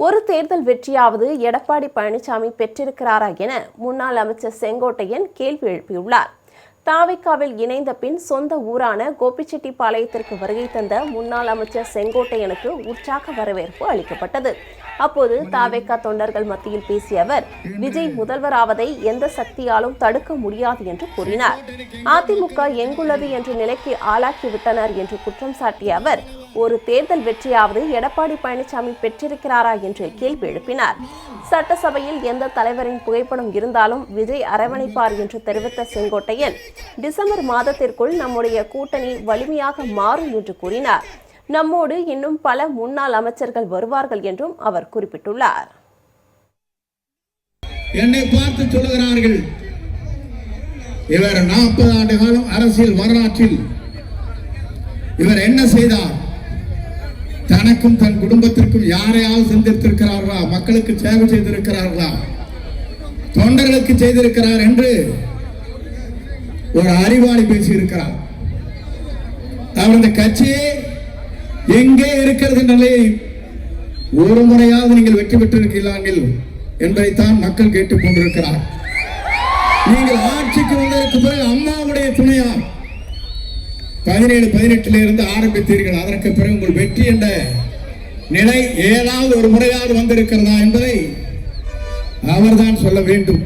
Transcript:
ஒரு தேர்தல் வெற்றியாவது எடப்பாடி பழனிசாமி பெற்றிருக்கிறாரா என முன்னாள் அமைச்சர் செங்கோட்டையன் கேள்வி எழுப்பியுள்ளார். தாவேக்காவில் இணைந்த பின் சொந்த ஊரான கோபிச்செட்டிப்பாளையத்திற்கு வருகை தந்த முன்னாள் அமைச்சர் செங்கோட்டையனுக்கு உற்சாக வரவேற்பு அளிக்கப்பட்டது. அப்போது தாவேக்கா தொண்டர்கள் மத்தியில் பேசிய அவர், விஜய் முதல்வராவதை எந்த சக்தியாலும் தடுக்க முடியாது என்று கூறினார். அதிமுக எங்குள்ளது என்ற நிலைக்கு ஆளாக்கிவிட்டனர் என்று குற்றம் சாட்டிய அவர், ஒரு தேர்தல் வெற்றியாவது எடப்பாடி பழனிசாமி பெற்றிருக்கிறாரா என்று கேள்வி எழுப்பினார். சட்டசபையில் எந்த தலைவரின் புகைப்படம் இருந்தாலும் விஜய் அரவணைப்பார் என்று தெரிவித்த செங்கோட்டையன், டிசம்பர் மாதத்திற்குள் நம்முடைய கூட்டணி வலிமையாக மாறும் என்று கூறினார். நம்மோடு இன்னும் பல முன்னாள் அமைச்சர்கள் வருவார்கள் என்றும் அவர் குறிப்பிட்டுள்ளார். என்னை பார்த்து சொல்லுகிறார்கள், இவர் 40 ஆண்டு காலம் அரசியல் வரலாற்றில் இவர் என்ன செய்தார், தனக்கும் தன் குடும்பத்திற்கும் யாரையாவது சந்தித்திருக்கிறார்களா, மக்களுக்கு சேவை செய்திருக்கிறார்களா, தொண்டர்களுக்கு செய்திருக்கிறார் என்று ஒரு அறிவாளி பேசியிருக்கிறார். அவர் இந்த கட்சியே எங்கே இருக்கிறது நிலையை ஒரு முறையாவது நீங்கள் வெற்றி பெற்றிருக்கிறார்கள் என்பதைத்தான் மக்கள் கேட்டுக் கொண்டிருக்கிறார். நீங்கள் ஆட்சிக்கு வந்ததற்கு பிறகு அம்மாவுடைய துணையார் 17-18 இருந்து ஆரம்பித்தீர்கள். அதற்கு பிறகு உங்கள் வெற்றி என்ற நிலை ஏதாவது ஒரு முறையாவது வந்திருக்கிறதா என்பதை அவர்தான் சொல்ல வேண்டும்.